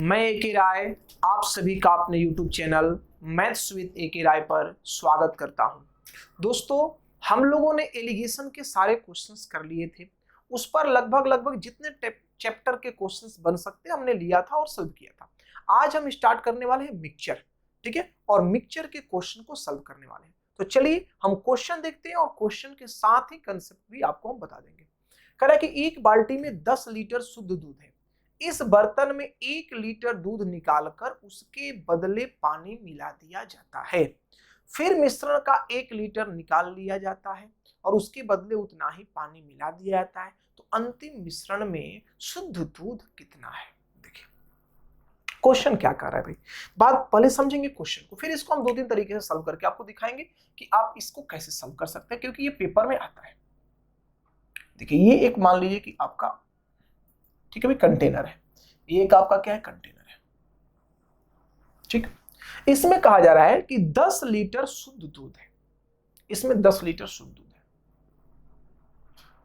मैं ए.के. राय आप सभी का अपने YouTube चैनल मैथ्स विद ए.के. राय पर स्वागत करता हूं। दोस्तों, हम लोगों ने एलिगेशन के सारे क्वेश्चंस कर लिए थे। उस पर लगभग जितने चैप्टर के क्वेश्चंस बन सकते हमने लिया था और सॉल्व किया था। आज हम स्टार्ट करने वाले हैं मिक्सचर, ठीक है, और मिक्सचर के क्वेश्चन को सॉल्व करने वाले हैं। तो चलिए हम क्वेश्चन देखते हैं और क्वेश्चन के साथ ही कंसेप्ट भी आपको हम बता देंगे। कह रहा है कि एक बाल्टी में 10 लीटर शुद्ध दूध है। इस बर्तन में 1 लीटर दूध निकालकर उसके बदले पानी मिला दिया जाता है। फिर मिश्रण का 1 लीटर निकाल लिया जाता है और उसके बदले उतना ही पानी मिला दिया जाता है। तो अंतिम मिश्रण में शुद्ध दूध कितना है? देखिए क्वेश्चन क्या कर रहा है भाई। बात पहले समझेंगे क्वेश्चन को, फिर इसको हम 2-3 तरीके से सॉल्व करके आपको दिखाएंगे कि आप इसको कैसे सॉल्व कर सकते हैं, क्योंकि ये पेपर में आता है। देखिए ये एक मान लीजिए कि आपका, ठीक है भाई, कंटेनर है। ये एक आपका क्या है? कंटेनर है, ठीक। इसमें कहा जा रहा है कि 10 लीटर शुद्ध दूध है। इसमें 10 लीटर शुद्ध दूध है।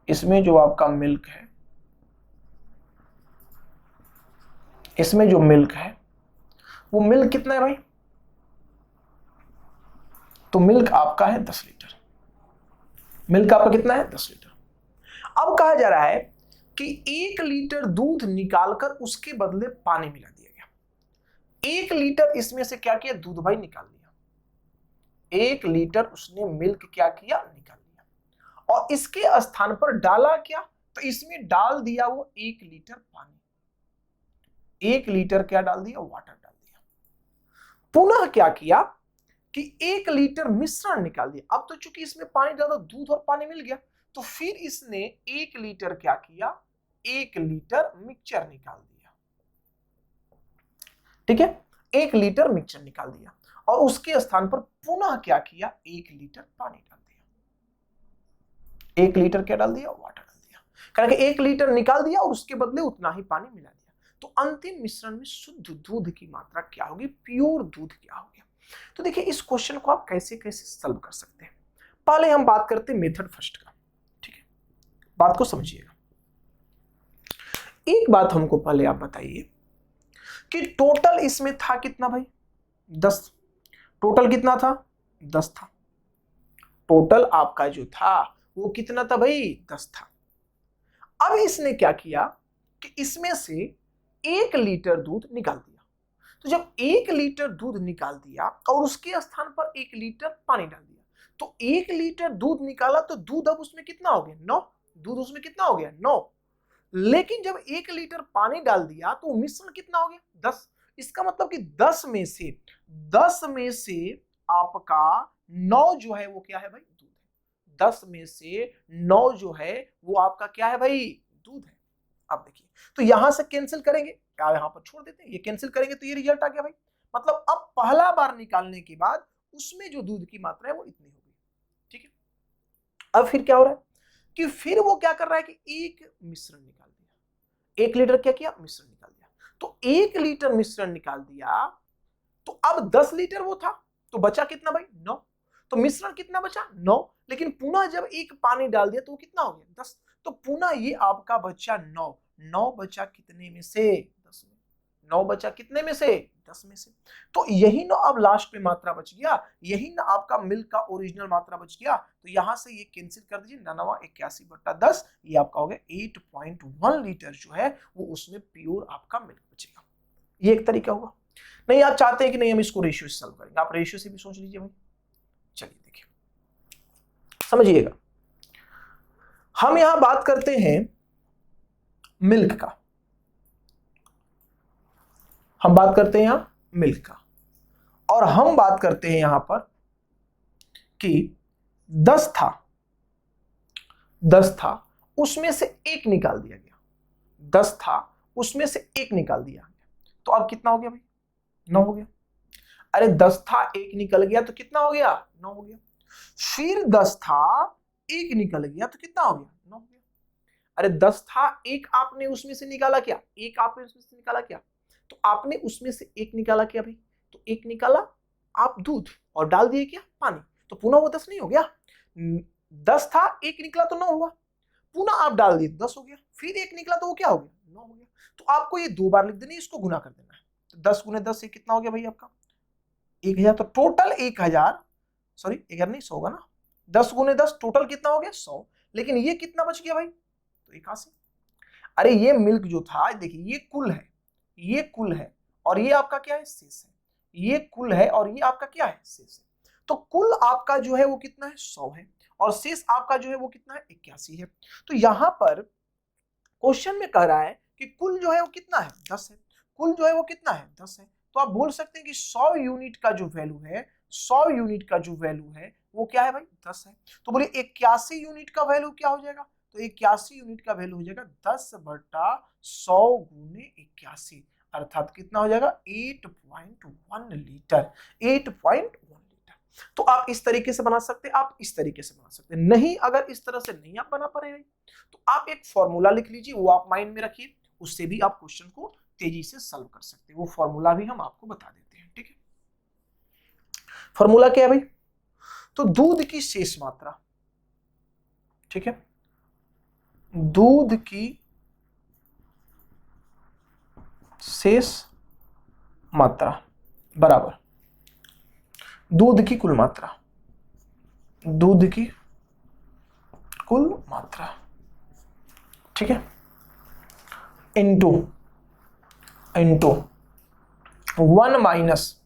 इसमें जो आपका मिल्क है, इसमें जो मिल्क है वो मिल्क कितना है भाई? तो मिल्क आपका है 10 लीटर। मिल्क आपका कितना है? 10 लीटर। अब कहा जा रहा है कि 1 लीटर दूध निकालकर उसके बदले पानी मिला दिया गया। 1 लीटर इसमें से क्या किया? दूध भाई निकाल लिया। 1 लीटर उसने मिल्क क्या किया? निकाल लिया। और इसके स्थान पर डाला क्या? तो इसमें डाल दिया वो 1 लीटर पानी। 1 लीटर क्या डाल दिया? वाटर डाल दिया। पुनः क्या किया कि 1 लीटर मिश्रण निकाल दिया। अब तो चूंकि इसमें पानी डाला, दूध और पानी मिल गया, तो फिर इसने 1 लीटर क्या किया? 1 लीटर मिक्सचर निकाल दिया, ठीक है। 1 लीटर मिक्सचर निकाल दिया और उसके स्थान पर पुनः क्या किया? 1 लीटर पानी डाल दिया। 1 लीटर क्या डाल दिया? वाटर डाल दिया। कारण 1 लीटर निकाल दिया और उसके बदले उतना ही पानी मिला दिया। तो अंतिम मिश्रण में शुद्ध दूध की मात्रा क्या होगी? प्योर दूध क्या होगी? तो देखिए इस क्वेश्चन को आप कैसे कैसे सॉल्व कर सकते हैं। पहले हम बात करते हैं मेथड फर्स्ट का, ठीक है। बात को समझिएगा। एक बात हमको पहले आप बताइए कि टोटल इसमें था कितना भाई? 10। टोटल कितना था? 10 था। टोटल आपका जो था वो कितना था भाई? 10 था। अब इसने क्या किया कि इसमें से 1 लीटर दूध निकाल दिया। तो जब 1 लीटर दूध निकाल दिया और उसके स्थान पर 1 लीटर पानी डाल दिया, तो 1 लीटर दूध निकाला तो दूध अब उसमें कितना हो गया? 9। दूध उसमें कितना हो गया? 9। लेकिन जब 1 लीटर पानी डाल दिया तो मिश्रण कितना हो गया? 10। इसका मतलब कि 10 में से आपका 9 जो है वो क्या है भाई? दूध है। 10 में से 9 जो है वो आपका क्या है भाई? दूध है। अब देखिए, तो यहां से कैंसिल करेंगे, यहां पर छोड़ देते हैं, ये कैंसिल करेंगे तो ये रिजल्ट आ गया भाई। मतलब अब पहला बार निकालने के बाद उसमें जो दूध की मात्रा है वो इतनी हो गई, ठीक है। अब फिर क्या हो रहा है कि फिर वो क्या कर रहा है कि एक मिश्रण निकाल दिया। 1 लीटर क्या किया? मिश्रण निकाल दिया। तो 1 लीटर मिश्रण निकाल दिया, तो अब 10 लीटर वो था, तो बचा कितना भाई? 9। तो मिश्रण कितना बचा? 9। लेकिन पुनः जब एक पानी डाल दिया तो वो कितना हो गया? 10। तो पुनः ये आपका बचा 9। 9 बचा कितने में से? 10 में। 9 बचा कितने में से? 10 में से। तो यही ना अब लास्ट में मात्रा बच गया, यही ना आपका मिल्क का ओरिजिनल मात्रा बच गया। तो यहां से ये कैंसिल कर दीजिए, 81/10, ये आपका हो गया 8.1 लीटर जो है वो उसमें प्योर आपका मिल्क बचेगा। ये एक तरीका हुआ। नहीं आप चाहते हैं कि नहीं हम इसको रेशियो से सॉल्व करेंगे, आप रेशियो से भी सोच लीजिए भाई। चलिए देखिए समझिएगा, हम यहां बात करते हैं मिल्क का। हम बात करते हैं यहां मिल्क का, और हम बात करते हैं यहां पर कि 10 था, 10 था, उसमें से 1 निकाल दिया गया। 10 था, उसमें से 1 निकाल दिया गया, तो अब कितना हो गया भाई? 9 हो गया। अरे 10 था, 1 निकल गया तो कितना हो गया? 9 हो गया। फिर 10 था, 1 निकल गया तो कितना हो गया? 9 हो गया। अरे 10 था, 1 आपने उसमें से निकाला क्या? 1 आपने उसमें से निकाला क्या? तो आपने उसमें से 1 निकाला क्या भाई? तो 1 निकाला आप दूध और डाल दिए क्या? पानी। तो पुनः वो 10 नहीं हो गया? 10 था, 1 निकला तो 9 हुआ। पुनः आप डाल दिए 10 हो गया। फिर 1 निकला तो वो क्या हो गया? 9 हो गया। तो आपको ये 2 बार लिख देना, इसको गुना कर देना है। तो 10 गुने 10 ये कितना हो गया भाई आपका 1000। तो टोटल 1000, सॉरी 1000 नहीं 100 होगा ना, 10 गुने 10 टोटल कितना हो गया 100, लेकिन ये कितना बच गया भाई, तो 81। अरे ये मिल्क जो था देखिए ये कुल है, ये कुल है और ये आपका क्या है शेष है, ये कुल है और ये आपका क्या है शेष है। तो कुल आपका जो है वो कितना है 100 है और शेष आपका जो है वो कितना है 81 है। तो यहां पर क्वेश्चन में कह रहा है कि कुल जो है वो कितना है 10 है, कुल जो है वो कितना है 10 है। तो आप बोल सकते हैं कि 100 यूनिट का जो वैल्यू है, 100 यूनिट का जो वैल्यू है वो क्या है भाई 10 है। तो बोलिए 81 यूनिट का वैल्यू क्या हो जाएगा, तो 81 यूनिट का वैल्यू हो जाएगा 10/100 गुने 81, अर्थात कितना हो जाएगा 8.1 लीटर, 8.1 लीटर। तो आप इस तरीके से बना सकते हैं, आप इस तरीके से बना सकते हैं। नहीं अगर इस तरह से नहीं आप बना पा रहे तो आप एक फॉर्मूला लिख लीजिए, वो आप माइंड में रखिए, उससे भी आप क्वेश्चन को तेजी से सॉल्व कर सकते हैं। वो फॉर्मूला भी हम आपको बता देते हैं, ठीक है। फॉर्मूला क्या है भाई, तो दूध की शेष मात्रा, ठीक है, दूध की शेष मात्रा बराबर दूध की कुल मात्रा, दूध की कुल मात्रा, ठीक है, इनटू 1 माइनस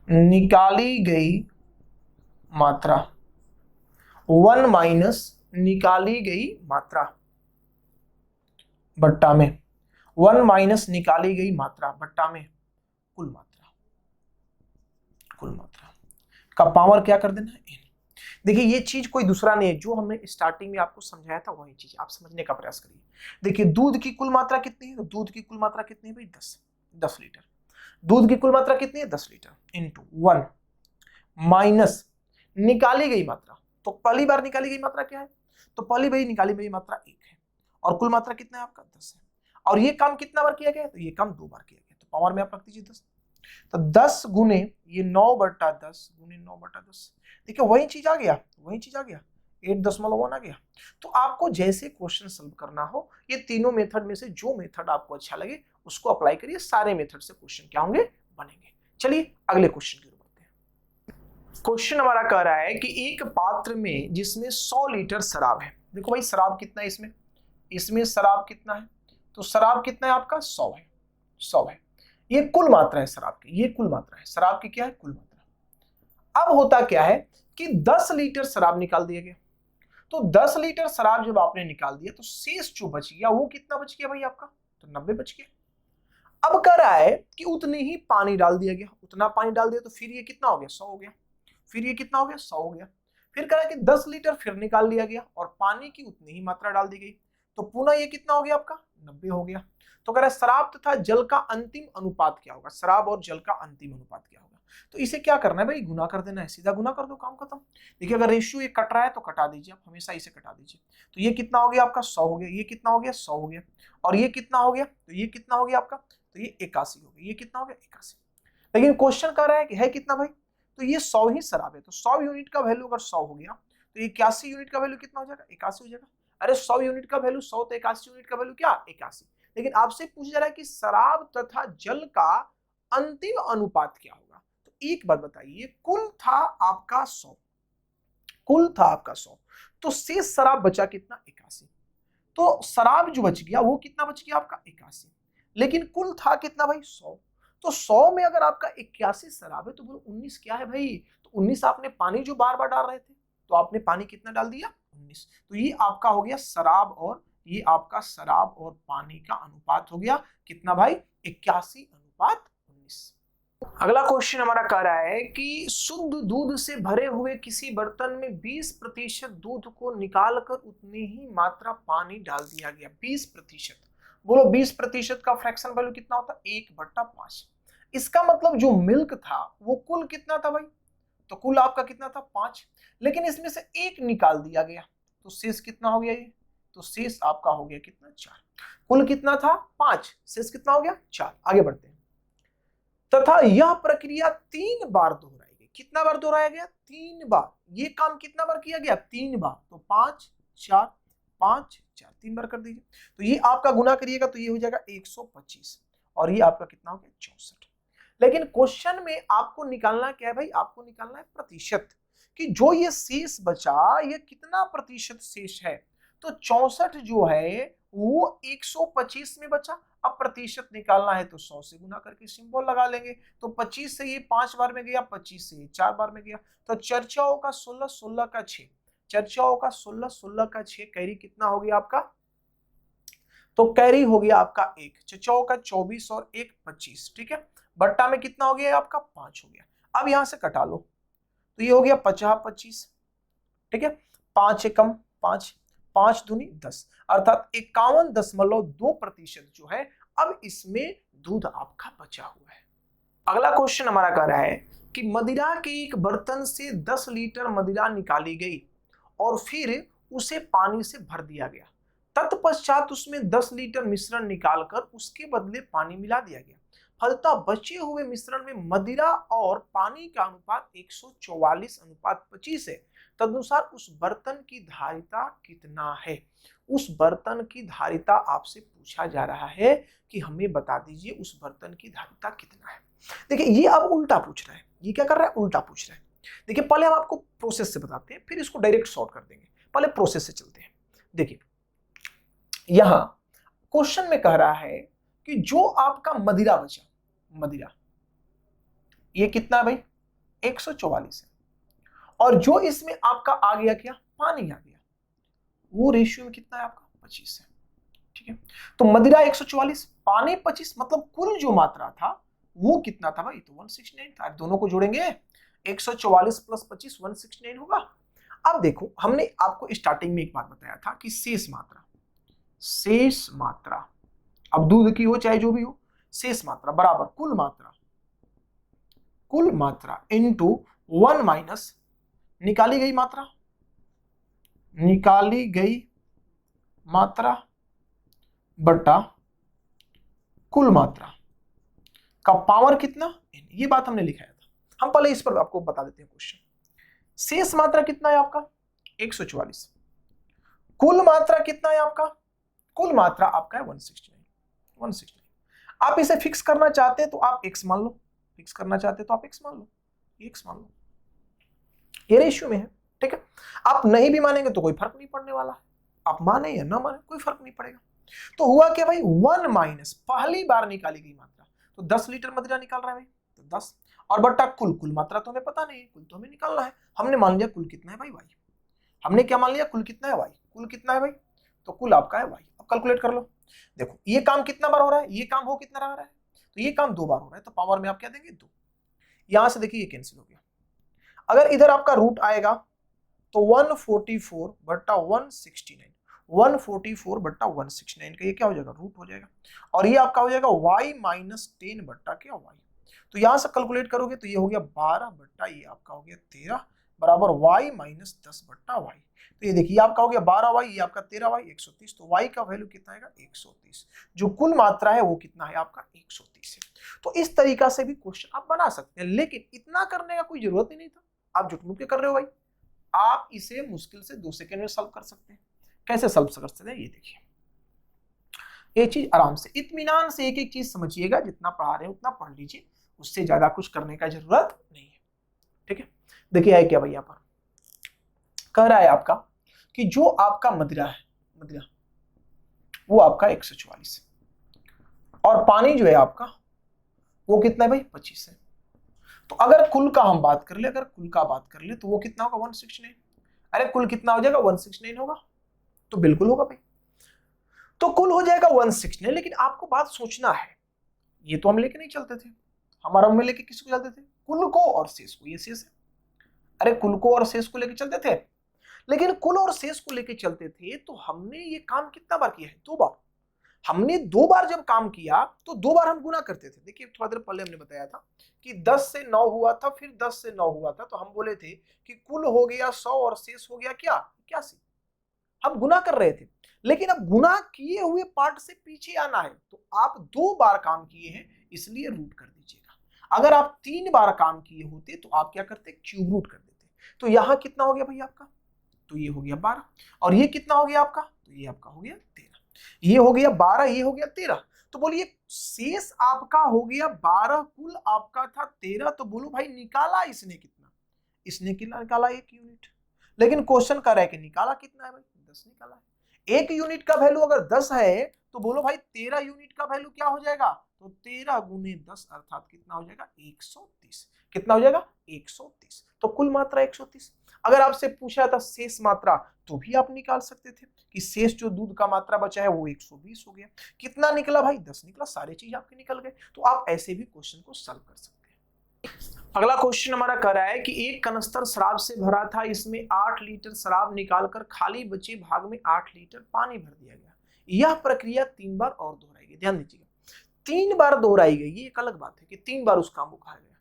निकाली गई मात्रा, 1 माइनस निकाली गई मात्रा बट्टा में 1 माइनस निकाली गई मात्रा बट्टा में कुल मात्रा, कुल मात्रा का पावर क्या कर देना है n। देखिए ये चीज कोई दूसरा नहीं है, जो हमने स्टार्टिंग में आपको समझाया था वही चीज आप समझने का प्रयास करिए। देखिए दूध की कुल मात्रा कितनी है, तो दूध की कुल मात्रा कितनी है भाई 10 लीटर। दूध की कुल मात्रा कितनी है 10 लीटर इनटू 1 माइनस निकाली गई मात्रा, तो पहली बार निकाली गई मात्रा क्या है, तो पहली बार निकाली गई मात्रा 1 है और कुल मात्रा कितना है आपका 10 है। और ये काम कितना बार किया गया, तो ये काम 2 बार किया गया, तो पावर में आप रख दीजिए 10। तो 10 गुने ये 9/10 गुने 9/10, देखिए वही चीज आ गया, वही चीज आ गया 8.1 आ गया। तो आपको जैसे क्वेश्चन सॉल्व करना हो, ये तीनों मेथड में से जो मेथड आपको अच्छा लगे उसको अप्लाई करिए, सारे मेथड से क्वेश्चन क्या होंगे बनेंगे। चलिए अगले क्वेश्चन की ओर बढ़ते हैं। क्वेश्चन हमारा कह रहा है कि एक पात्र में जिसमें 100 लीटर शराब है, देखो भाई शराब कितना है इसमें, इसमें शराब कितना है, तो शराब कितना है आपका 100 है, 100 है, ये कुल मात्रा है शराब की, ये कुल मात्रा है शराब की, क्या है कुल मात्रा। अब होता क्या है कि 10 लीटर शराब निकाल दिया गया, तो 10 लीटर शराब जब आपने निकाल दिया तो शेष जो बच गया वो कितना बच गया भाई आपका, तो 90 बच गया। अब कह रहा है कि उतने ही पानी डाल दिया गया, उतना पानी डाल दिया तो फिर ये कितना हो गया 100 हो गया, फिर ये कितना हो गया 100 हो गया। फिर कह रहा है कि 10 लीटर फिर निकाल लिया गया और पानी की उतनी ही मात्रा डाल दी गई, तो पुनः ये कितना हो गया आपका 90 हो गया। तो कह रहा है शराब तथा जल का अंतिम अनुपात क्या होगा, शराब और जल का अंतिम अनुपात क्या होगा। तो इसे क्या करना है भाई, गुना कर देना है, सीधा गुना कर दो काम खत्म। देखिए अगर रेशियो ये कट रहा है तो कटा दीजिए, आप हमेशा इसे कटा दीजिए। तो ये कितना हो गया आपका 100 हो गया, ये कितना हो गया 100 हो गया, और ये कितना हो गया, तो ये कितना हो गया आपका, तो ये 81 हो गया, ये कितना हो गया 81। लेकिन क्वेश्चन कह रहा है कि है कितना भाई, तो ये 100 ही शराब है, तो 100 यूनिट का वैल्यू अगर 100 हो गया तो 81 यूनिट का वैल्यू कितना हो जाएगा 81 हो जाएगा। अरे 100 यूनिट का वैल्यू 100, तो 81 यूनिट का वैल्यू क्या 81। लेकिन आपसे पूछा जा रहा है कि शराब तथा जल का अंतिम अनुपात क्या होगा। तो एक बात बताइए, कुल था आपका 100, कुल था आपका 100, तो शेष शराब बचा कितना 81, तो शराब जो बच गया वो कितना बच गया आपका 81, लेकिन कुल था कितना भाई 100। तो 100 में अगर आपका 81 शराब है तो बोलो 19 क्या है भाई, तो 19 आपने पानी जो बार बार डाल रहे थे, तो आपने पानी कितना डाल दिया 19। तो ये आपका हो गया शराब और ये आपका शराब और पानी का अनुपात हो गया कितना भाई 81:19। अगला क्वेश्चन हमारा कह रहा है कि शुद्ध दूध से भरे हुए किसी बर्तन में 20% दूध को निकालकर उतनी ही मात्रा पानी डाल दिया गया, 20%। बोलो 20% का फ्रैक्शन वैल्यू कितना होता है 1/5। इसका मतलब जो मिल्क था वो कुल कितना था भाई, तो कुल आपका कितना था 5, लेकिन इसमें से 1 निकाल दिया गया तो शेष कितना हो गया ये, तो शेष आपका हो गया कितना 4। कुल कितना था 5, शेष कितना हो गया 4। आगे बढ़ते हैं। तथा यह प्रक्रिया 3 बार दोहराई गई, कितना बार दोहराया गया 3 बार। ये काम कितना बार किया गया 3 बार, तो 5 4 5 4 3 बार कर दीजिए। तो ये आपका गुना करिएगा तो ये हो जाएगा 125 और ये आपका कितना हो गया 64। लेकिन क्वेश्चन में आपको निकालना क्या है भाई, आपको निकालना है प्रतिशत, कि जो ये शेष बचा ये कितना प्रतिशत शेष है। तो 64 जो है वो 125 में बचा। अब प्रतिशत निकालना है तो 100 से गुना करके सिंबल लगा लेंगे। तो 25 से ये 5 बार में गया, 25 से ये 4 बार में गया। तो चर्चाओं का 16, 16 का 6, चर्चाओं का 16, 16 का 6, कैरी कितना हो गया आपका, तो कैरी हो गया आपका 1, चर्चाओं का 24 और 1 25, ठीक है। बट्टा में कितना हो गया आपका 5 हो गया। अब यहां से कटा लो तो ये हो गया 50 25, ठीक है। 5 एकम 5, 5 दूनी 10, अर्थात 51.2% जो है अब इसमें दूध आपका बचा हुआ है। अगला क्वेश्चन हमारा कह रहा है कि मदिरा के एक बर्तन से 10 लीटर मदिरा निकाली गई और फिर उसे पानी से भर दिया गया। तत्पश्चात उसमें 10 लीटर मिश्रण निकालकर उसके बदले पानी मिला दिया गया। फलतः बचे हुए मिश्रण में मदिरा और पानी का अनुपात 144:25 है। तदनुसार उस बर्तन की धारिता कितना है। उस बर्तन की धारिता आपसे पूछा जा रहा है कि हमें बता दीजिए उस बर्तन की धारिता कितना है। देखिए ये अब उल्टा पूछ रहा है, ये क्या कर रहा है, उल्टा पूछ रहा है। देखिए पहले हम आपको प्रोसेस से बताते हैं, फिर इसको डायरेक्ट सॉर्ट कर देंगे। पहले प्रोसेस से चलते हैं। देखिए यहां क्वेश्चन में कह रहा है कि जो आपका मदिरा बचा, मदिरा ये कितना है भाई 144 है, और जो इसमें आपका आ गया क्या, पानी आ गया, वो रेशियो में कितना है आपका 25 है, ठीक है। तो मदिरा 144, पानी 25, मतलब कुल जो मात्रा था वो कितना था भाई, तो 169 था। दोनों को जोड़ेंगे 144 प्लस 25 169 होगा। अब देखो हमने आपको स्टार्टिंग में एक बात बताया था कि शेष मात्रा, शेष मात्रा अब दूध की हो चाहे जो भी हो, शेष मात्रा बराबर कुल मात्रा, कुल मात्रा इंटू 1 माइनस निकाली गई मात्रा, निकाली गई मात्रा बटा कुल मात्रा का पावर कितना, ये बात हमने लिखाया था। हम पहले इस पर आपको बता देते हैं क्वेश्चन। शेष मात्रा कितना है आपका 144, कुल मात्रा कितना है आपका, कुल मात्रा आपका है 169। आप इसे फिक्स करना चाहते हैं तो आप x मान लो, फिक्स करना चाहते हैं तो आप x मान लो, x मान लो, ये रेशियो में है, ठीक है। आप नहीं भी मानेंगे तो कोई फर्क नहीं पड़ने वाला है, आप माने या ना माने कोई फर्क नहीं पड़ेगा। तो हुआ क्या भाई 1 माइनस पहली बार निकाली गई मात्रा, तो 10 लीटर मदिरा निकाल रहा है भाई, तो 10 और बट्टा कुल, कुल मात्रा तो हमें पता नहीं है, कुल तो हमें निकालना है। हमने मान लिया कुल कितना है भाई y, हमने क्या मान लिया कुल कितना है y, कुल कितना है भाई, तो कुल आपका है y। अब कैलकुलेट कर लो, देखो ये काम कितना बार हो रहा है, ये काम हो कितना रहा है, तो ये काम 2 बार हो रहा है, तो पावर में आप क्या देंगे 2। यहां से देखिए ये कैंसिल हो गया। अगर इधर आपका रूट आएगा तो 144 बट्टा 169, 144 बट्टा 169 का ये क्या हो जाएगा रूट हो जाएगा, और ये आपका हो जाएगा y माइनस 10 बट्टा क्या y। तो यहां से कैलकुलेट करोगे तो ये हो गया 12 बट्टा ये आपका हो गया 13 बराबर y माइनस 10 बट्टा y। तो ये देखिए आपका हो गया 12y, ये आपका 13y 130, तो y का वैल्यू कितना आएगा 130। जो कुल मात्रा है वो कितना है आपका 130 है। तो इस तरीका से भी क्वेश्चन आप बना सकते हैं, लेकिन इतना करने का कोई जरूरत ही नहीं था, आप झुटमुट के कर रहे हो भाई। आप इसे मुश्किल से 2 सेकंड में सॉल्व कर सकते हैं। कैसे सॉल्व कर सकते हैं ये देखिए, ये चीज आराम से इत्मीनान से एक एक चीज समझिएगा, जितना पढ़ा रहे हैं उतना पढ़ लीजिए, उससे ज्यादा कुछ करने का जरूरत नहीं है, ठीक है। देखिए है क्या भाई, यहाँ पर कह रहा है आपका कि जो आपका मदिरा है, मदिरा वो आपका 144 है और पानी जो है आपका वो कितना है भाई 25 है। तो अगर कुल का हम बात कर ले, अगर कुल का बात कर ले तो वो कितना होगा 169। अरे कुल कितना हो जाएगा 169 होगा, तो बिल्कुल होगा भाई, तो कुल हो जाएगा 169। लेकिन आपको बात सोचना है, ये तो हम लेके नहीं चलते थे, हमारा में लेके किसको चलते थे, कुल को और शेष को, ये शेष है। अरे कुल को और शेष को लेके चलते थे, लेकिन कुल और शेष को लेके चलते थे तो हमने ये काम कितना बार किया है, 2 बार। हमने 2 बार जब काम किया तो 2 बार हम गुना करते थे। देखिए थोड़ा देर पहले हमने बताया था कि 10 से 9 हुआ था, फिर 10 से 9 हुआ था, तो हम बोले थे कि कुल हो गया 100 और शेष हो गया क्या 81। हम गुना कर रहे थे, लेकिन अब गुना किए हुए पार्ट से पीछे आना है, तो आप 2 बार काम किए हैं इसलिए रूट कर दीजिएगा। अगर आप 3 बार काम किए होते तो आप क्या करते, क्यूब रूट कर देते। तो यहां कितना हो गया भाई आपका, तो ये हो गया 12, और ये कितना हो गया आपका, तो ये आपका हो गया 13, ये हो गया 12, ये हो गया 13। तो बोलिए शेष आपका हो गया 12, कुल आपका था 13, तो बोलो भाई निकाला इसने कितना, इसने कितना निकाला 1 यूनिट। लेकिन क्वेश्चन कर रहा है कि निकाला कितना है भाई, 10 निकाला है। 1 यूनिट का वैल्यू अगर 10 है तो बोलो भाई 13 यूनिट का वैल्यू क्या हो जाएगा, तो 13 गुने 10 अर्थात कितना हो जाएगा 130। कितना हो जाएगा 130। तो कुल मात्रा 130। अगर आपसे पूछा था शेष मात्रा तो भी आप निकाल सकते थे कि शेष जो दूध का मात्रा बचा है वो 120 हो गया। कितना निकला भाई 10 निकला, सारी चीज आपके निकल गए। तो आप ऐसे भी क्वेश्चन को सॉल्व कर सकते हैं। अगला क्वेश्चन हमारा कह रहा है कि एक कनस्तर शराब से भरा था, इसमें 8 लीटर शराब निकालकर खाली बचे भाग में 8 लीटर पानी भर दिया गया। यह प्रक्रिया 3 बार और दोहराई गई। ध्यान दीजिएगा 3 बार दोहराई गई, ये एक अलग बात है कि 3 बार उस काम को कहा गया।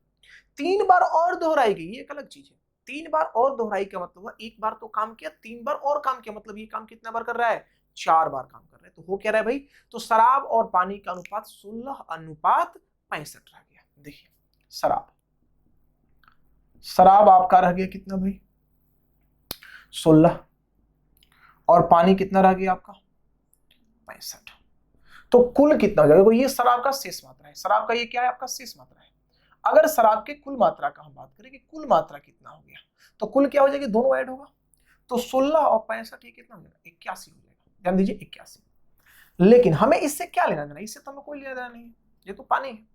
3 बार और दोहराई गई, ये एक अलग चीज है। 3 बार और दोहराई का मतलब हुआ एक बार तो काम किया, 3 बार और काम किया, मतलब ये काम कितना बार कर रहा है, 4 बार काम कर रहा है। तो हो क्या रहा है भाई, तो शराब और पानी का अनुपात 16:65 रह गया। देखिए शराब आपका रह गया कितना भाई 16, और पानी कितना रह गया आपका 65। तो कुल कितना हो जाएगा, ये शराब का शेष मात्रा है। शराब का ये क्या है आपका शेष मात्रा है। अगर शराब के कुल मात्रा का हम बात करें कि कुल मात्रा कितना हो गया, तो कुल क्या हो जाएगी, दोनों ऐड होगा। तो 16 और 65 ये कितना हो जाएगा 81 हो जाएगा। ध्यान दीजिए 81। लेकिन हमें इससे क्या लेना देना, इससे तो हमें कोई लेना देना नहीं है, ये तो पानी है।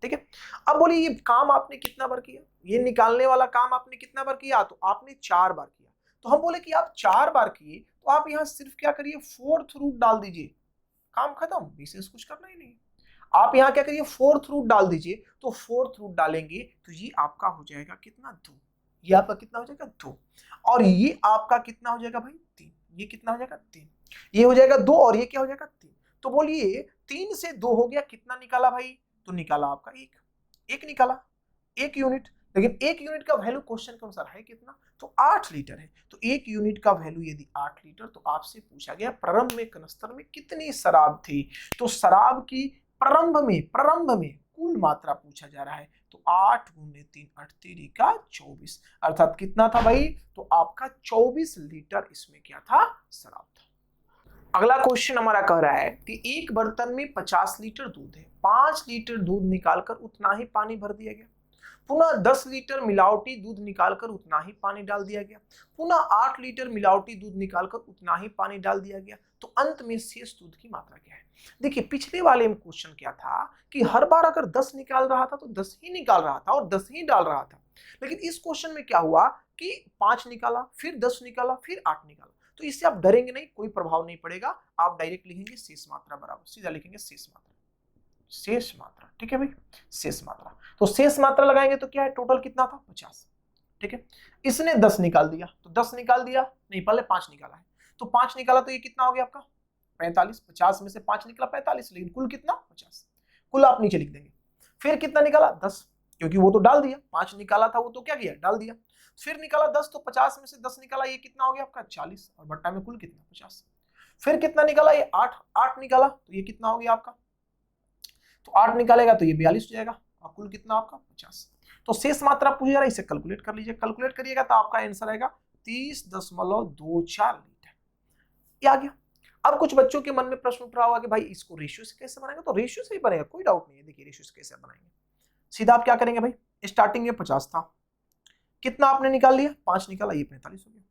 ठीक है, अब बोलिए ये काम आपने कितना बार किया, ये निकालने वाला काम आपने कितना बार किया, तो आपने 4 बार किया। तो हम बोले कि आप 4 बार किए तो आप यहाँ सिर्फ क्या करिए 4th रूट डाल दीजिए, काम खत्म, विशेष कुछ करना ही नहीं। आप यहाँ क्या करिए 4th रूट डाल दीजिए। तो 4th रूट डालेंगे तो ये आपका हो जाएगा कितना 2, ये आपका कितना हो जाएगा 2, और ये आपका कितना हो जाएगा भाई 3, ये कितना हो जाएगा 3, ये हो जाएगा 2, और ये क्या हो जाएगा 3। तो बोलिए 3 से 2 हो गया, कितना निकाला भाई, तो निकाला आपका 1 निकाला 1 यूनिट। लेकिन 1 यूनिट का वैल्यू क्वेश्चन के अनुसार है कितना, तो 8 लीटर है। तो 1 यूनिट का वैल्यू यदि 8 लीटर, तो आपसे पूछा गया प्रारंभ में कनस्तर में कितनी शराब थी। तो शराब की प्रारंभ में कुल मात्रा पूछा जा रहा है। तो 8 गुने 3 8 3 का 24, अर्थात कितना था भाई, तो आपका 24 लीटर इसमें क्या था, शराब था। अगला क्वेश्चन हमारा कह रहा है कि एक बर्तन में 50 लीटर दूध है, 5 लीटर दूध निकालकर उतना ही पानी भर दिया गया। पुनः 10 लीटर मिलावटी दूध निकालकर उतना ही पानी डाल दिया गया। पुनः 8 लीटर मिलावटी दूध निकालकर उतना ही पानी डाल दिया गया। तो अंत में शेष दूध की मात्रा क्या है। देखिए पिछले वाले में क्वेश्चन क्या था कि हर बार अगर 10 निकाल रहा था तो 10 ही निकाल रहा था और 10 ही डाल रहा था। लेकिन इस क्वेश्चन में क्या हुआ कि 5 निकाला, फिर 10 निकाला, फिर 8 निकाला। तो इससे आप डरेंगे नहीं, कोई प्रभाव नहीं पड़ेगा। आप डायरेक्ट लिखेंगे शेष मात्रा बराबर, सीधा लिखेंगे शेष मात्रा, शेष मात्रा। ठीक है भाई, शेष मात्रा। तो शेष मात्रा लगाएंगे तो क्या है, टोटल कितना था 50। ठीक है, इसने 10 निकाल दिया, तो 10 निकाल दिया नहीं, पहले 5 निकाला है, तो 5 निकाला तो ये कितना हो गया आपका 45। 50 में से 5 निकला 45, लेकिन कुल कितना 50। कुल आप नीचे लिख देंगे। फिर कितना निकाला 10, क्योंकि वो तो डाल दिया, 5 निकाला था वो तो क्या किया डाल दिया। फिर निकाला 10, तो 50 में से 10 निकाला, ये कितना हो गया आपका 40, और बट्टा में कुल कितना 50। फिर कितना निकाला, ये 8 निकाला, तो ये कितना हो गया आपका, तो 8 निकालेगा तो ये 42 हो जाएगा, और कुल कितना आपका 50। तो शेष मात्रा पूछा जा रहा है, इसे कैलकुलेट कर लीजिए। कैलकुलेट करिएगा तो आपका आंसर आएगा 30.24 लीटर। ये आ गया। अब कुछ बच्चों के मन में प्रश्न उठ रहा होगा कि भाई इसको रेशियो से कैसे बनाएंगे, तो रेशियो से ही बनेगा, कोई डाउट नहीं है। देखिए रेशियो से कैसे बनाएंगे, सीधा आप क्या करेंगे भाई, स्टार्टिंग में 50 था, कितना आपने निकाल लिया 5 निकाला, ये 45 हो गया।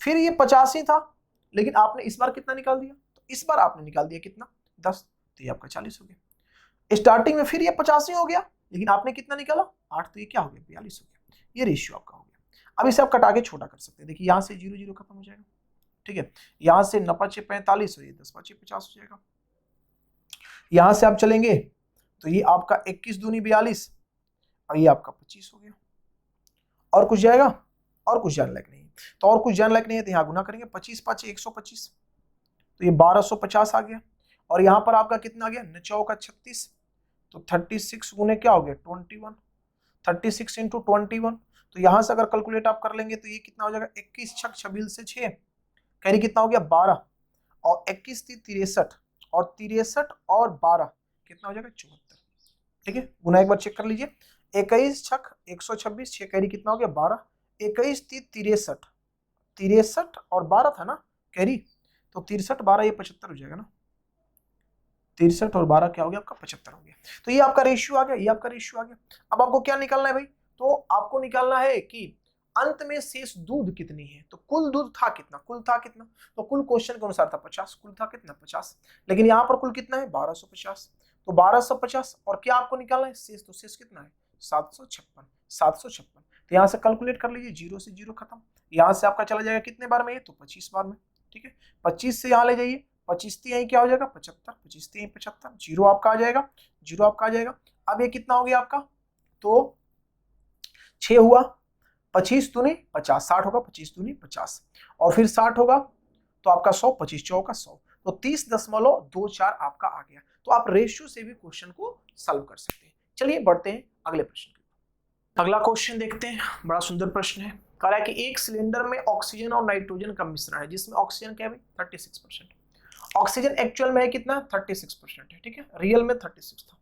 फिर ये 50 ही था, लेकिन आपने इस बार कितना निकाल दिया, तो इस बार आपने निकाल दिया कितना 10, तो ये आपका 40 हो गया। स्टार्टिंग में फिर ये 85 हो गया, लेकिन आपने कितना निकाला 8, तो ये क्या हो गया 42 हो गया। ये रेशियो आपका हो गया। अब इसे आप कटा के छोटा कर सकते हैं। देखिए यहाँ से 0 0 खत्म हो जाएगा। ठीक है, यहाँ से 9 5 45 और ये 10 5 50 हो जाएगा। यहाँ से आप चलेंगे तो ये आपका 21 दूनी 42, और ये आपका 25 हो गया। और कुछ जाएगा, और कुछ जाने लायक नहीं है, तो और कुछ जाने लायक नहीं है, तो यहाँ गुना करेंगे 25 5 125, तो ये 1250 आ गया। और यहाँ पर आपका कितना आ गया 9 का 36, तो 36 गुने क्या हो गया 21, 36 इंटू 21। तो यहाँ से अगर कैलकुलेट आप कर लेंगे तो ये कितना हो जाएगा 21 छक 26 से 6, कैरी कितना हो गया 12, और 21 थी 63, और 63 और 12 कितना हो जाएगा 74। ठीक है, गुना एक बार चेक कर लीजिए, 21 छक 126, 6 कैरी कितना हो गया 12, 21 थी 63, 63 और 12 था ना कैरी, तो 63 12 ये 75 हो जाएगा ना। 63 और 12 क्या हो गया आपका 75 हो गया। तो ये आपका रेशियो आ गया, ये आपका रेशियो आ गया। अब आपको क्या निकालना है भाई, तो आपको निकालना है कि अंत में शेष दूध कितनी है। तो कुल दूध था कितना, कुल था कितना, तो कुल क्वेश्चन के अनुसार था 50, कुल था कितना 50, लेकिन यहाँ पर कुल कितना है 1250। तो 1250 और क्या आपको निकालना है शेष, तो शेष कितना है 756, 756। तो यहाँ से कैलकुलेट कर लीजिए, 0 से 0 खत्म। यहाँ से आपका चला जाएगा कितने बार में, ये तो 25 बार में, ठीक है। 25 से यहाँ ले जाइए, 25 यही क्या हो जाएगा 75, 25 यही 75, 0 आपका आ जाएगा, 0 आपका आ जाएगा। अब ये कितना हो गया आपका, तो 6 हुआ, 25 दूनी 50, 60 होगा, 25 दूनी 50, और फिर 60 होगा तो आपका 100, 25 चौका 100, तो 30.24 आपका आ गया। तो आप रेशियो से भी क्वेश्चन को सॉल्व कर सकते हैं। चलिए बढ़ते हैं अगले प्रश्न की। अगला क्वेश्चन देखते हैं, बड़ा सुंदर प्रश्न है। कह रहा है कि एक सिलेंडर में ऑक्सीजन और नाइट्रोजन का मिश्रण है, जिसमें ऑक्सीजन क्या है 36%, ऑक्सीजन एक्चुअल में है कितना 36% है, ठीक है, रियल में 36 था।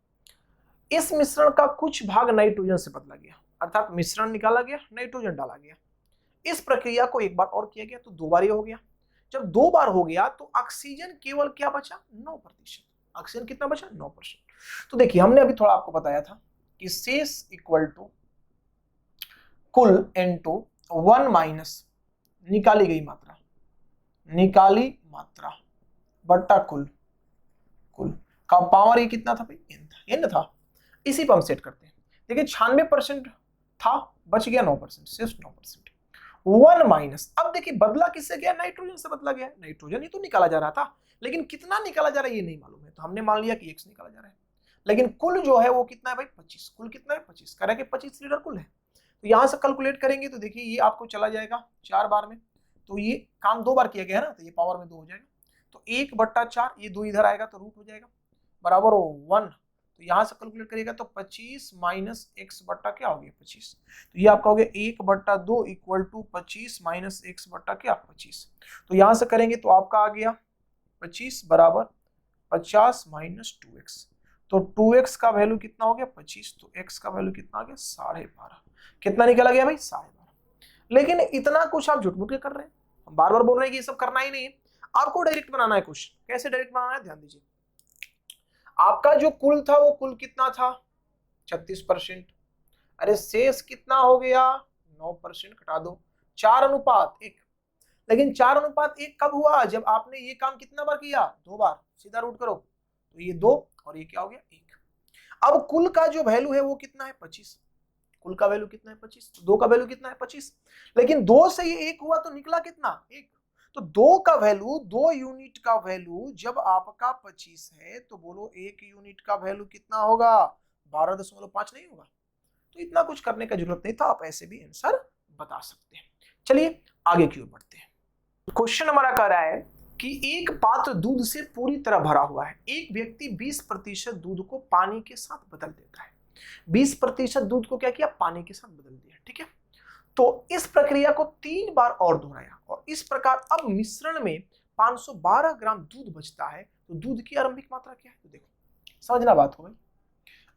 इस मिश्रण का कुछ भाग नाइट्रोजन से बदला गया, अर्थात मिश्रण निकाला गया, नाइट्रोजन डाला गया। इस प्रक्रिया को एक बार और किया गया तो 2 बार ये हो गया। जब 2 बार हो गया तो ऑक्सीजन केवल क्या बचा 9%, ऑक्सीजन कितना बचा 9%। तो देखिए हमने अभी थोड़ा आपको बताया था कि शेष इक्वल टू कुल इनटू 1 माइनस निकाली गई मात्रा, निकाली मात्रा बट्टा कुल, कुल का पावर ये कितना था भाई n था, n था। इसी पर हम सेट करते हैं। देखिए 96% था, बच गया 9%, सिर्फ 9%। 1 माइनस, अब देखिए बदला किससे गया, नाइट्रोजन से बदला गया। नाइट्रोजन ही तो निकाला जा रहा था, लेकिन कितना निकाला जा रहा है ये नहीं मालूम है, तो हमने मान लिया कि x निकाला जा रहा है। लेकिन कुल जो है वो कितना है भाई 25, कुल कितना है 25, कह रहा है कि 25 लीटर कुल है। तो यहां से कैलकुलेट करेंगे तो देखिए ये आपको चला जाएगा 4 बार में, तो ये काम 2 बार किया गया है ना, तो ये पावर में 2 हो जाएगा। तो 1/4, ये 2 इधर आएगा तो रूट हो जाएगा, बराबर 1। तो यहां से कैलकुलेट करिएगा तो 25 माइनस x बट्टा क्या हो गया 25। तो ये आपका हो गया 1/2 इक्वल टू 25 माइनस x बट्टा क्या 25। तो यहां से करेंगे तो आपका आ गया 25 बराबर 50 माइनस 2x। तो 2x का वैल्यू कितना हो गया 25, तो x का वैल्यू कितना आ गया 12.5। कितना निकला गया भाई 12.5। लेकिन इतना कुछ आप झूठ मूठ के कर रहे हैं, हम बार बार बोल रहे हैं कि ये सब करना ही नहीं है, आपको डायरेक्ट बनाना है क्वेश्चन। कैसे डायरेक्ट बनाना है ध्यान दीजिए। आपका जो कुल था वो कुल कितना था 36%, अरे शेष कितना हो गया 9%, घटा दो 4:1। लेकिन 4:1 कब हुआ, जब आपने ये काम कितना बार किया 2 बार, सीधा रूट करो तो ये 2 और ये क्या हो गया 1। अब कुल का जो वैल्यू है वो कितना है 25, कुल का वैल्यू कितना है 25, तो 2 का वैल्यू कितना है 25, लेकिन 2 से ये 1 हुआ तो निकला कितना 1। तो 2 का वैल्यू, 2 यूनिट का वैल्यू जब आपका 25 है तो बोलो 1 यूनिट का वैल्यू कितना होगा 12.5 नहीं होगा। तो इतना कुछ करने का जरूरत नहीं था, आप ऐसे भी आंसर बता सकते हैं। चलिए आगे की ओर बढ़ते हैं। क्वेश्चन हमारा कह रहा है कि एक पात्र दूध से पूरी तरह भरा हुआ है, एक व्यक्ति 20% दूध को पानी के साथ बदल देता है। 20% दूध को क्या किया पानी के साथ बदल दिया, ठीक है। तो इस प्रक्रिया को 3 बार और दोहराया और इस प्रकार अब मिश्रण में 512 ग्राम दूध बचता है। तो दूध की आरंभिक मात्रा क्या है, तो देखो समझना बात हो गई।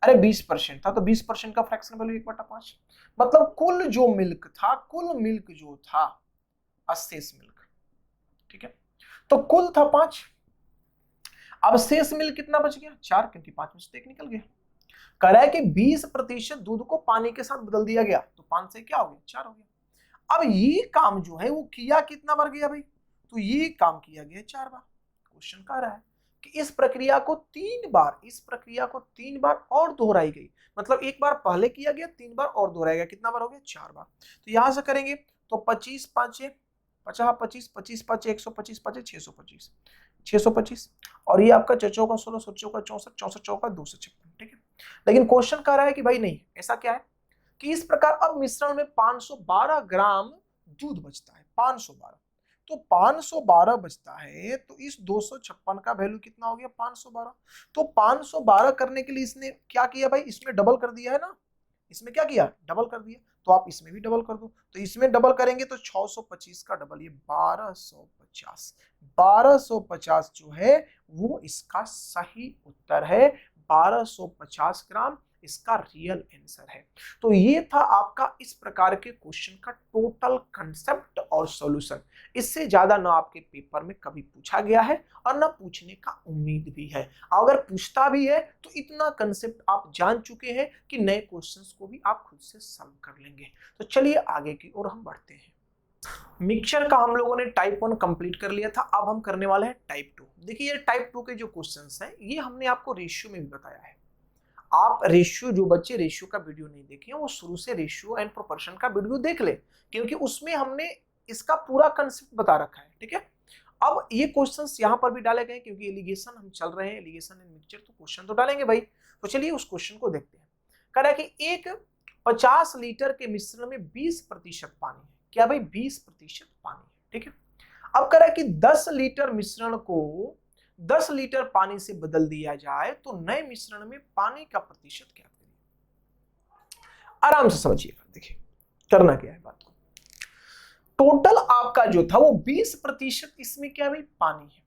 अरे 20% था तो 20% का फ्रैक्शन वैल्यू 1/5, मतलब कुल जो मिल्क था, कुल मिल्क जो था शेष मिल्क, ठीक है। तो कुल था 5, अब शेष मिल्क कितना बच गया 4, क्योंकि 5 में से 1 निकल गया। कह रहा है कि 20% दूध को पानी के साथ बदल दिया गया, तो 5 से क्या हो गया 4 हो गया। अब ये काम जो है वो किया कितना बार गया भाई, तो ये काम किया गया 4 बार। क्वेश्चन कह रहा है कि इस प्रक्रिया को 3 बार, इस प्रक्रिया को 3 बार और दोहराई गई, मतलब एक बार पहले किया गया 3 बार और दोहराया गया, कितना बार हो गया 4 बार। तो यहां से करेंगे तो 25 5 50 25 25 5 125 5 625 625 और ये आपका 4 का 16 16 का 64 64 चौका 256, ठीक है। लेकिन क्वेश्चन कह रहा है कि भाई नहीं, ऐसा क्या है कि इस प्रकार अब मिश्रण में 512 ग्राम दूध बचता है, 512। तो 512 बचता है तो इस 256 का वैल्यू कितना हो गया 512। तो 512 करने के लिए इसने क्या किया भाई, इसमें डबल कर दिया है ना, इसमें क्या किया डबल कर दिया। तो आप इसमें भी डबल कर दो, तो इसमें डबल करेंगे तो 625 का डबल ये 1250, 1250 जो है वो इसका सही उत्तर है। 1250 ग्राम इसका रियल आंसर है। तो ये था आपका इस प्रकार के क्वेश्चन का टोटल कंसेप्ट और सॉल्यूशन। इससे ज्यादा ना आपके पेपर में कभी पूछा गया है और ना पूछने का उम्मीद भी है। अगर पूछता भी है तो इतना कंसेप्ट आप जान चुके हैं कि नए क्वेश्चंस को भी आप खुद से सॉल्व कर लेंगे। तो चलिए आगे की ओर हम बढ़ते हैं। मिक्सचर का हम लोगों ने टाइप 1 कंप्लीट कर लिया था, अब हम करने वाले हैं टाइप 2। देखिए ये टाइप 2 के जो क्वेश्चंस हैं ये हमने आपको रेशियो में भी बताया है। आप रेशियो, जो बच्चे रेशियो का वीडियो नहीं देखे हैं वो शुरू से रेशियो एंड प्रोपोर्शन का वीडियो देख ले, क्योंकि उसमें हमने इसका पूरा कंसेप्ट बता रखा है। ठीक है, अब ये क्वेश्चंस यहाँ पर भी डाले गए क्योंकि एलिगेशन हम चल रहे हैं, एलिगेशन एंड मिक्सचर, तो क्वेश्चन तो डालेंगे भाई। तो चलिए उस क्वेश्चन को देखते हैं। कह रहा है कि एक 50 लीटर के मिश्रण में 20% पानी है। क्या भाई? 20% पानी है। ठीक है, अब कह रहा है कि 10 लीटर मिश्रण को 10 लीटर पानी से बदल दिया जाए तो नए मिश्रण में पानी का प्रतिशत क्या करिए। आराम से समझिएगा। देखिए करना क्या है बात को। टोटल आपका जो था वो 20% इसमें क्या है भाई? पानी है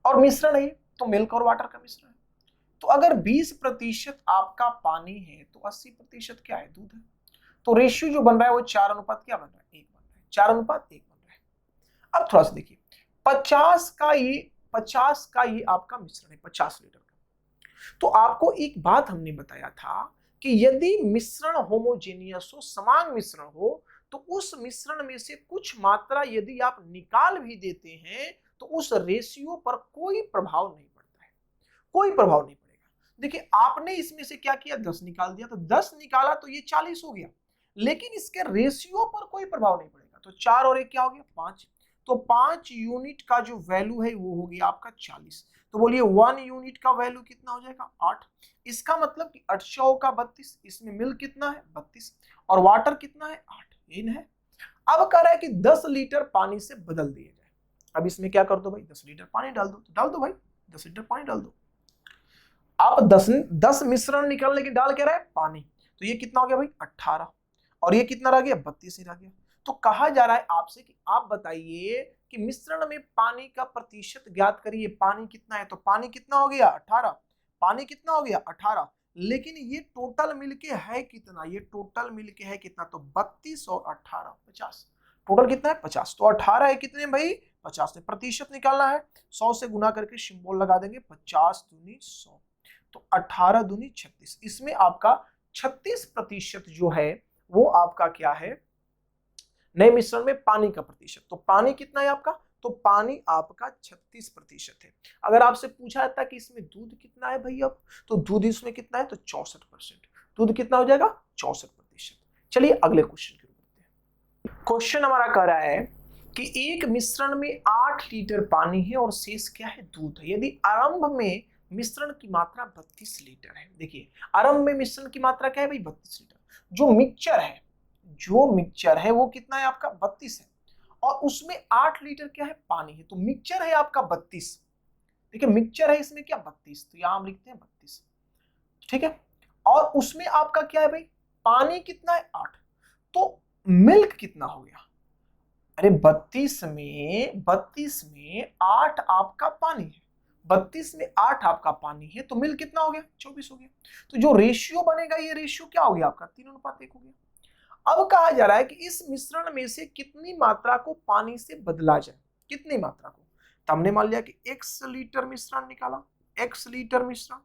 और मिश्रण है तो मिल्क और वाटर का मिश्रण है। तो अगर 20% आपका पानी है तो 80% क्या है? दूध है। तो रेशियो जो बन रहा है वो 4 अनुपात क्या बन रहा है? 1 बन रहा है। 4 अनुपात 1 बन रहा है। अब थोड़ा सा देखिए, 50 का ये आपका मिश्रण है, 50 लीटर का। तो आपको एक बात हमने बताया था कि यदि मिश्रण होमोजेनियस हो, समान मिश्रण हो, तो उस मिश्रण में से कुछ मात्रा यदि आप निकाल भी देते हैं तो उस रेशियो पर कोई प्रभाव नहीं पड़ता है, कोई प्रभाव नहीं पड़ेगा। देखिए आपने इसमें से क्या किया? 10 निकाल दिया, तो 10 निकाला तो ये 40 हो गया, लेकिन इसके रेशियो पर कोई प्रभाव नहीं पड़ेगा। तो 4 और 1 क्या हो गया? 5। तो 5 यूनिट का जो वैल्यू है वो हो गया आपका 40। तो बोलिए 1 यूनिट का वैल्यू कितना हो जाएगा? 8। इसका मतलब कि 8 का 32, इसमें मिल्क कितना है? 32, और वाटर कितना है? 8 इन है। अब कह रहा है कि 10 लीटर पानी से बदल दिया जाए। अब इसमें क्या कर दो भाई? 10 लीटर पानी डाल दो। तो डाल दो भाई, 10 लीटर पानी डाल दो। आप 10 मिश्रण निकालने की डाल के रहे पानी, तो ये कितना हो गया भाई? 18, और ये कितना रह गया? 32 ही रह गया। तो कहा जा रहा है आपसे कि आप बताइए कि मिश्रण में पानी का प्रतिशत ज्ञात करिए। पानी कितना है? तो पानी कितना हो गया? 18। पानी कितना हो गया? 18। लेकिन ये टोटल मिलके है कितना? ये टोटल मिलके है कितना? तो 32 और 18 50। टोटल कितना है? 50। तो 18 है कितने भाई? 50 में प्रतिशत निकालना है, 100 से गुना करके सिंबल लगा देंगे, 50 दूनी 100, तो 18 दूनी 36। इसमें आपका 36% जो है वो आपका क्या है? नए मिश्रण में पानी का प्रतिशत। तो पानी कितना है आपका? तो पानी आपका 36% है। अगर आपसे पूछा जाता कि इसमें दूध कितना है भाई, अब तो दूध इसमें कितना है? तो 64%। दूध कितना हो जाएगा? 64%। चलिए अगले क्वेश्चन की ओर बढ़ते हैं। क्वेश्चन हमारा कह रहा है कि एक मिश्रण में 8 लीटर पानी है और शेष क्या है? दूध है। यदि आरंभ में मिश्रण की मात्रा 32 लीटर है। देखिए आरंभ में मिश्रण की मात्रा क्या है भाई? 32 लीटर। जो मिक्सचर है वो कितना है आपका? 32 है, और उसमें 8 लीटर क्या है? पानी है। तो मिक्सचर है आपका 32। देखिए मिक्सचर है इसमें क्या? 32, तो यहां हम लिखते हैं 32। ठीक है, और उसमें आपका क्या है भाई? पानी कितना है? 8। तो मिल्क कितना हो गया? अरे 32 में 8 आपका पानी है, 32 में 8 आपका पानी है, तो मिल्क कितना हो गया? 24 हो गया। तो जो रेशियो बनेगा ये रेशियो क्या हो गया आपका? 3:1 हो गया। अब कहा जा रहा है कि इस मिश्रण में से कितनी मात्रा को पानी से बदला जाए। कितनी मात्रा को? तो हमने मान लिया कि x लीटर मिश्रण निकाला, x लीटर मिश्रण,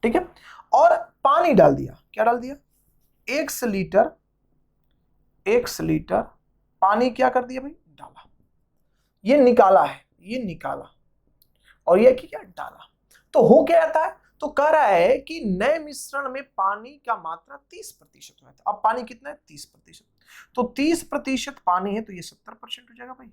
ठीक है, और पानी डाल दिया। क्या डाल दिया? x लीटर पानी क्या कर दिया भाई? डाला। ये निकाला है, ये निकाला, और ये क्या? डाला। तो हो क्या जाता है? तो कह रहा है कि नए मिश्रण में पानी का मात्रा 30% हो जाता है। अब पानी कितना है? 30%। तो 30% पानी है तो ये 70% हो जाएगा भाई।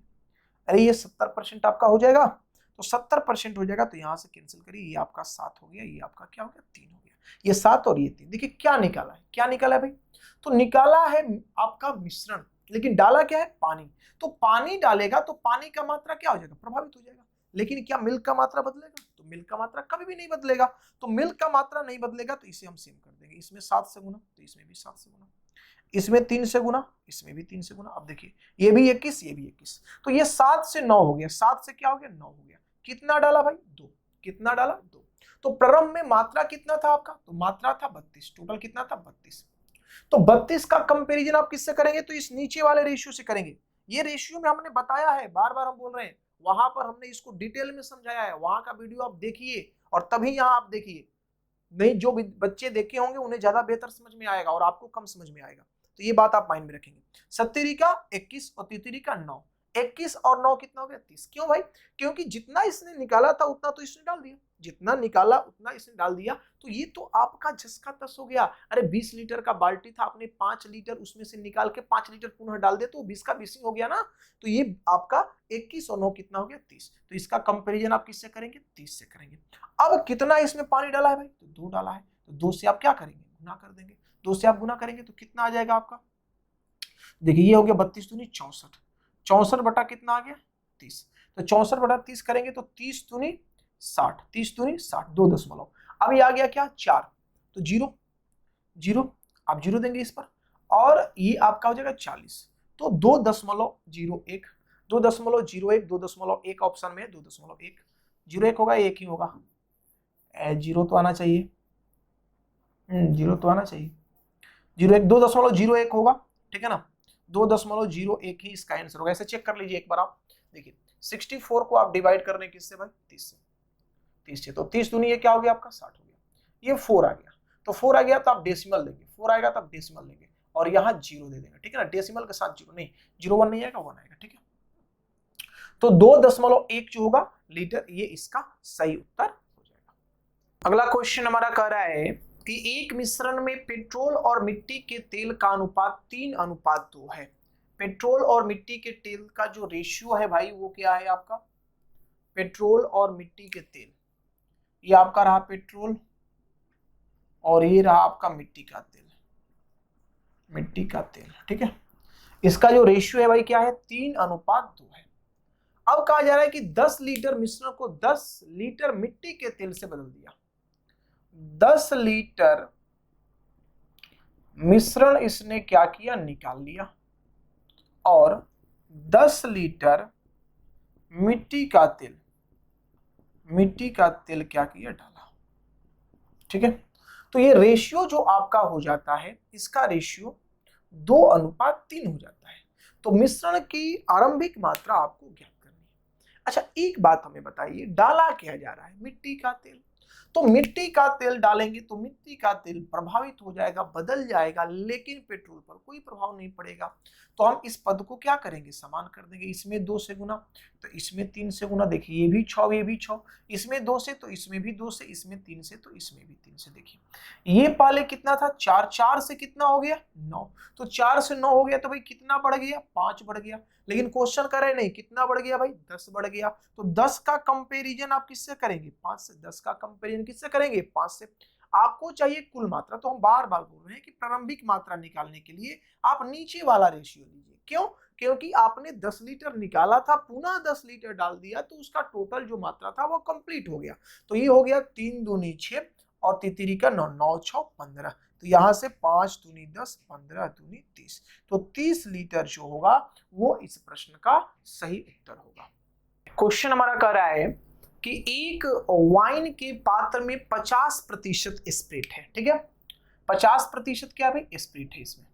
अरे ये 70% आपका हो जाएगा, तो 70% हो जाएगा, तो यहां से कैंसिल करिए, ये आपका 7 हो गया, ये आपका क्या हो गया? 3 हो गया। ये 7 और ये 3। देखिए क्या निकाला है? क्या निकाला है भाई? तो निकाला है आपका मिश्रण, लेकिन डाला क्या है? पानी। तो पानी डालेगा तो पानी का मात्रा क्या हो जाएगा? प्रभावित हो जाएगा। लेकिन क्या मिल्क का मात्रा बदलेगा? तो मिल्क का मात्रा कभी भी नहीं बदलेगा। तो मिल्क का मात्रा नहीं बदलेगा तो इसे हम सेम कर देंगे। इसमें 7 से गुना तो इसमें भी 7 से गुना, इसमें 3 से गुना, इसमें भी 3 से गुना। अब देखिए ये भी 21, ये भी 21, तो ये 7 से 9 हो गया। 7 से क्या हो गया? 9 हो गया। कितना डाला भाई? 2। कितना डाला? 2। तो प्रारंभ में मात्रा कितना था आपका? तो मात्रा था 32। टोटल कितना था? 32। तो 32 का कंपैरिजन आप किससे करेंगे, तो इस नीचे वाले रेशियो से करेंगे। ये रेशियो में हमने बताया है, बार बार हम बोल रहे हैं, वहां पर हमने इसको डिटेल में समझाया है, वहां का वीडियो आप देखिए और तभी यहाँ आप देखिए। नहीं, जो बच्चे देखे होंगे उन्हें ज्यादा बेहतर समझ में आएगा और आपको कम समझ में आएगा, तो ये बात आप माइंड में रखेंगे। 70 का 21 और 33 का 9, 21 और 9 कितना हो गया 30। क्यों भाई, क्योंकि जितना इसने निकाला था उतना तो इसने डाल दिया, जितना निकाला उतना इसने डाल दिया, तो ये तो आपका 10 का 10 हो गया। अरे 20 लीटर का बाल्टी था, आपने 5 लीटर उसमें से निकाल के 5 लीटर पुनः डाल दे तो 20 का 20 ही हो गया ना। तो ये आपका 21 और 9 कितना हो गया 30। तो इसका कंपैरिजन आप किससे करेंगे, 30 से करेंगे। अब कितना इसमें पानी डाला है भाई, तो 2 डाला है, तो 2 से आप क्या करेंगे, गुना कर देंगे। 2 से आप गुना करेंगे तो कितना आ जाएगा आपका, देखिए ये हो गया 32 दूनी 64, 64 बटा कितना आ गया 30। तो 64 बटा 30 करेंगे तो 30 दूनी 60, 30 दूनी 60, 2 दशमलव। अब ये आ गया क्या 4, तो 0 0, आप 0 देंगे इस पर, और ये आपका हो जाएगा 40, तो 2.01, 2.01, 2.1 ऑप्शन में 2.1, 0 1 होगा, 1 ही होगा, 0 तो आना चाहिए, 0 तो आना चाहिए, 0 1, 2.01 होगा, ठीक है ना, 2.01 ही इसका आंसर होगा। ऐसे चेक कर लीजिए एक बार आप, देखिए 64 को आप डिवाइड करने किससे भाई 30 से, 30 से, तो 30 दूनी ये क्या हो गया आपका 60 हो गया, ये 4 आ गया, तो 4 आ गया तो आप डेसिमल लेंगे, 4 आएगा तो आप डेसिमल लेंगे और यहाँ 0 दे देंगे, ठीक है ना, डेसिमल के साथ 0 नहीं, 0 1 नहीं आएगा, 1 आएगा, ठीक है। तो 2.1 जो होगा लीटर, ये इसका सही उत्तर हो जाएगा। अगला क्वेश्चन हमारा कह रहा है कि एक मिश्रण में पेट्रोल और मिट्टी के तेल का अनुपात 3:2 है। पेट्रोल और मिट्टी के तेल का जो रेशियो है भाई वो क्या है आपका, पेट्रोल और मिट्टी के तेल, ये आपका रहा पेट्रोल और ये रहा आपका मिट्टी का तेल, मिट्टी का तेल, ठीक है। इसका जो रेशियो है भाई क्या है 3:2 है। अब कहा जा रहा है कि 10 लीटर मिश्रण को 10 लीटर मिट्टी के तेल से बदल दिया। 10 लीटर मिश्रण इसने क्या किया, निकाल लिया, और 10 लीटर मिट्टी का तेल, मिट्टी का तेल क्या किया, डाला, ठीक है। तो ये रेशियो जो आपका हो जाता है, इसका रेशियो 2:3 हो जाता है। तो मिश्रण की आरंभिक मात्रा आपको ज्ञात करनी है। अच्छा एक बात हमें बताइए, डाला क्या जा रहा है, मिट्टी का तेल, तो मिट्टी का तेल डालेंगे तो मिट्टी का तेल प्रभावित हो जाएगा, बदल जाएगा, लेकिन पेट्रोल पर कोई प्रभाव नहीं पड़ेगा। तो हम इस पद को क्या करेंगे, समान कर देंगे, इसमें 2 से गुना तो इसमें 3 से गुना, देखिए ये भी 6 ये भी 6, इसमें 2 से तो इसमें भी 2 से, इसमें 3 से तो इसमें भी 3 से। देखिए ये पहले कितना था 4, 4 से कितना हो गया 9, तो 4 से 9 हो गया तो भाई कितना बढ़ गया 5 बढ़ गया, लेकिन क्वेश्चन करे नहीं कितना बढ़ गया भाई 10 बढ़ गया। तो 10 का कंपैरिजन आप किससे करेंगे 5 से, 10 का कंपैरिजन किससे करेंगे 5 से। आपको चाहिए कुल मात्रा, तो हम बार बार बोल रहे हैं कि प्रारंभिक मात्रा निकालने के लिए आप नीचे वाला रेशियो लीजिए। क्यों, क्योंकि आपने 10 लीटर निकाला था, पुनः 10 लीटर डाल दिया तो उसका टोटल जो मात्रा था वो कंप्लीट हो गया। तो ये हो गया 3 दूनी 6 और तितरी का 9, 9 6 15, तो यहां से 5 दूनी 10, 15 दूनी 30, तो 30 लीटर जो होगा वो इस प्रश्न का सही उत्तर होगा। क्वेश्चन हमारा कह रहा है कि एक वाइन के पात्र में 50% स्पिरिट है, ठीक है, 50% क्या भाई स्पिरिट है इसमें।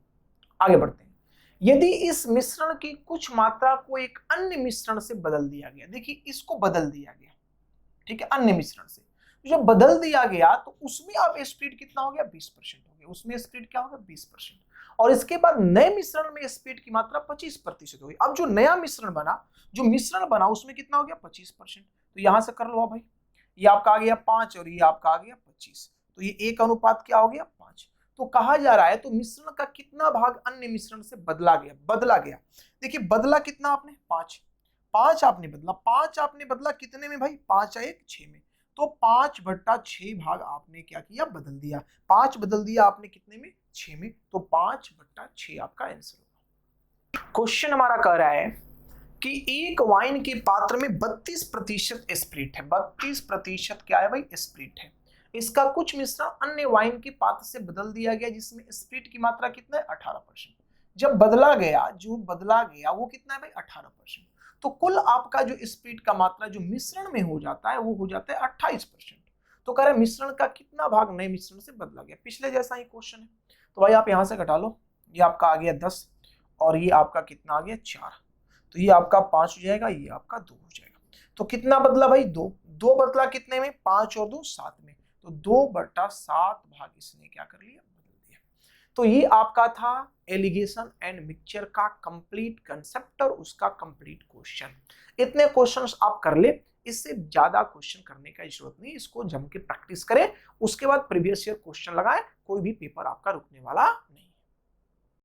आगे बढ़ते हैं, यदि इस मिश्रण की कुछ मात्रा को एक अन्य मिश्रण से बदल दिया गया, देखिए इसको बदल दिया गया, ठीक है, अन्य मिश्रण से, जब बदल दिया गया तो उसमें अब स्पीड कितना हो गया 20% हो गया, उसमें स्पीड क्या होगा 20%, और इसके बाद नए मिश्रण में स्पीड की मात्रा 25% हो गई। अब जो नया मिश्रण बना, जो मिश्रण बना उसमें कितना हो गया 25%, तो यहां से कर लो आप भाई, ये आपका आ गया 5 और ये आपका आ गया 25, तो ये एक अनुपात क्या हो गया 5। तो कहा जा रहा है तो मिश्रण का कितना भाग अन्य मिश्रण से बदला गया, बदला गया, देखिए बदला कितना आपने 5, 5 आपने बदला, 5 आपने बदला कितने में भाई 5 1 6 में, तो 5/6 भाग आपने क्या किया बदल दिया, 5 बदल दिया आपने कितने में 6 में, तो 5/6 आपका आंसर होगा। क्वेश्चन हमारा कह रहा है कि एक वाइन के पात्र में 32% स्पिरिट है, 32% क्या है भाई स्पिरिट है, इसका कुछ मिश्रण अन्य वाइन के पात्र से बदल दिया गया जिसमें स्पिरिट की मात्रा कितना है 18%। जब बदला गया, जो बदला गया वो कितना है भाई 18%, तो कुल आपका जो स्पिरिट का मात्रा जो मिश्रण में हो जाता है वो हो जाता है 28%। तो कह रहे हैं मिश्रण का कितना भाग नए मिश्रण से बदला गया, पिछले जैसा ही क्वेश्चन है। तो भाई आप यहां से घटा लो, ये आपका आ गया 10 और ये आपका कितना आ गया 4, तो ये आपका 5 हो जाएगा, ये आपका 2 हो जाएगा। तो कितना बदला भाई 2, 2 बदला कितने में, 5 और 2 7 में, तो 2/7 भाग इसने क्या कर लिया, बदल दिया। तो ये आपका था एलिगेशन एंड मिक्सचर का कंप्लीट कंसेप्ट और उसका कंप्लीट क्वेश्चन। इतने क्वेश्चंस आप कर ले, इससे ज्यादा क्वेश्चन करने का जरूरत नहीं, इसको जम के प्रैक्टिस करें, उसके बाद प्रीवियस ईयर क्वेश्चन लगाएं, कोई भी पेपर आपका रुकने वाला नहीं।